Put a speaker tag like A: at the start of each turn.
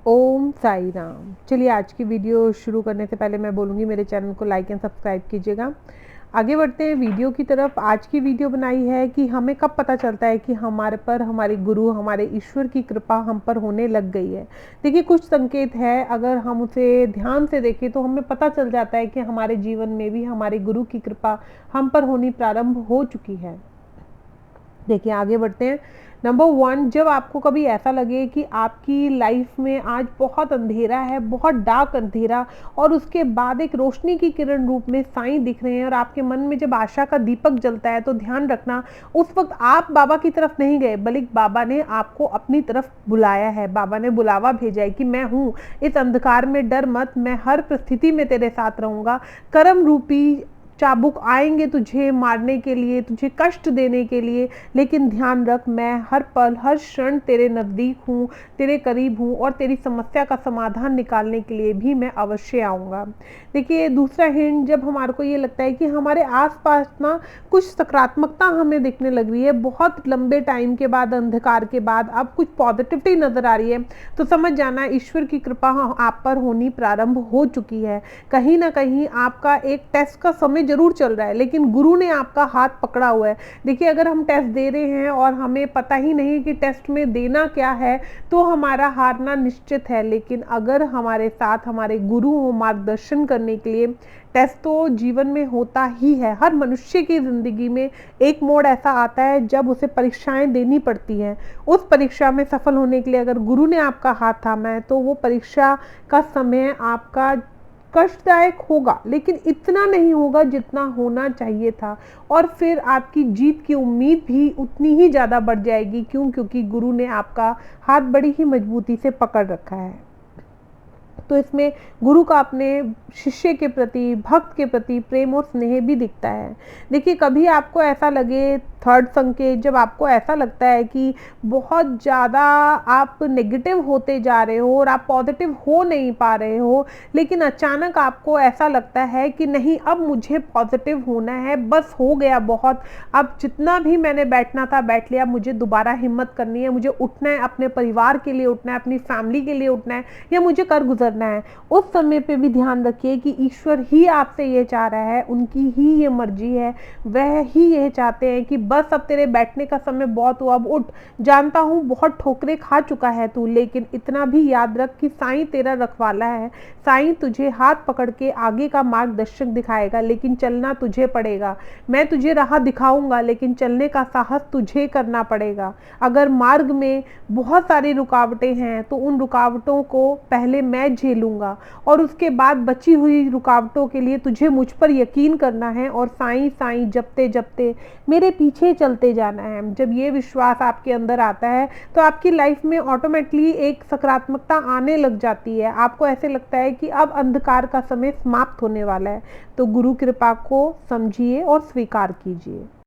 A: ओम साई राम। चलिए आज की वीडियो शुरू करने से पहले मैं बोलूँगी मेरे चैनल को लाइक एंड सब्सक्राइब कीजिएगा। आगे बढ़ते हैं वीडियो की तरफ। आज की वीडियो बनाई है कि हमें कब पता चलता है कि हमारे पर हमारे गुरु हमारे ईश्वर की कृपा हम पर होने लग गई है। देखिए कुछ संकेत है, अगर हम उसे ध्यान से देखें तो हमें पता चल जाता है कि हमारे जीवन में भी हमारे गुरु की कृपा हम पर होनी प्रारंभ हो चुकी है। देखिए आगे बढ़ते हैं। नंबर 1, जब आपको कभी ऐसा लगे कि आपकी लाइफ में आज बहुत अंधेरा है, बहुत डार्क अंधेरा, और उसके बाद एक रोशनी की किरण रूप में साईं दिख रहे हैं और आपके मन में जब आशा का दीपक जलता है, तो ध्यान रखना उस वक्त आप बाबा की तरफ नहीं गए, बल्कि बाबा ने आपको अपनी तरफ बुलाया है। बाबा ने बुलावा भेजा है कि मैं हूँ, इस अंधकार में डर मत, मैं हर परिस्थिति में तेरे साथ रहूँगा। कर्म रूपी चाबुक आएंगे तुझे मारने के लिए, तुझे कष्ट देने के लिए, लेकिन ध्यान रख मैं हर पल हर क्षण तेरे नज़दीक हूँ, तेरे करीब हूँ, और तेरी समस्या का समाधान निकालने के लिए भी मैं अवश्य आऊँगा। देखिए दूसरा हिंट, जब हमारे को ये लगता है कि हमारे आसपास ना कुछ सकारात्मकता हमें दिखने लग रही है, बहुत लंबे टाइम के बाद, अंधकार के बाद अब कुछ पॉजिटिविटी नज़र आ रही है, तो समझ जाना ईश्वर की कृपा आप पर होनी प्रारंभ हो चुकी है। कहीं ना कहीं आपका एक टेस्ट का समय जरूर चल रहा है, लेकिन गुरु ने आपका हाथ पकड़ा हुआ है। देखिए अगर हम टेस्ट दे रहे हैं और हमें पता ही नहीं कि टेस्ट में देना क्या है, तो हमारा हारना निश्चित है। लेकिन अगर हमारे साथ हमारे गुरु हो मार्गदर्शन करने के लिए, टेस्ट तो जीवन में होता ही है। हर मनुष्य की ज़िंदगी में एक मोड़ ऐसा आता है जब उसे परीक्षाएं देनी पड़ती हैं। उस परीक्षा में सफल होने के लिए अगर गुरु ने आपका हाथ थामा है, तो वो परीक्षा का समय आपका कष्टदायक होगा, लेकिन इतना नहीं होगा जितना होना चाहिए था, और फिर आपकी जीत की उम्मीद भी उतनी ही ज़्यादा बढ़ जाएगी। क्योंकि गुरु ने आपका हाथ बड़ी ही मजबूती से पकड़ रखा है। तो इसमें गुरु का अपने शिष्य के प्रति, भक्त के प्रति प्रेम और स्नेह भी दिखता है। देखिए कभी आपको ऐसा लगे, थर्ड संकेत, जब आपको ऐसा लगता है कि बहुत ज़्यादा आप नेगेटिव होते जा रहे हो और आप पॉजिटिव हो नहीं पा रहे हो, लेकिन अचानक आपको ऐसा लगता है कि नहीं, अब मुझे पॉजिटिव होना है, बस हो गया बहुत, अब जितना भी मैंने बैठना था बैठ लिया, मुझे दोबारा हिम्मत करनी है, मुझे उठना है, अपने परिवार के लिए उठना है, अपनी फैमिली के लिए उठना है, या मुझे कर गुजरना है। उस समय पे भी ध्यान रखिए कि ईश्वर ही आपसे ये चाह रहा है, उनकी ही ये मर्जी है, वह ही ये चाहते हैं कि बस अब तेरे बैठने का समय बहुत हुआ, अब उठ। जानता हूँ बहुत ठोकरें खा चुका है तू, लेकिन इतना भी याद रख कि साईं तेरा रखवाला है। साईं तुझे हाथ पकड़ के आगे का मार्गदर्शक दिखाएगा, लेकिन चलना तुझे पड़ेगा। मैं तुझे राह दिखाऊंगा, लेकिन चलने का साहस तुझे करना पड़ेगा। अगर मार्ग में बहुत सारी रुकावटें हैं, तो उन रुकावटों को पहले मैं झेलूंगा, और उसके बाद बची हुई रुकावटों के लिए तुझे मुझ पर यकीन करना है, और साईं साईं जपते जपते मेरे पीछे चलते जाना है। जब ये विश्वास आपके अंदर आता है, तो आपकी लाइफ में ऑटोमेटिकली एक सकारात्मकता आने लग जाती है। आपको ऐसे लगता है कि अब अंधकार का समय समाप्त होने वाला है। तो गुरु कृपा को समझिए और स्वीकार कीजिए।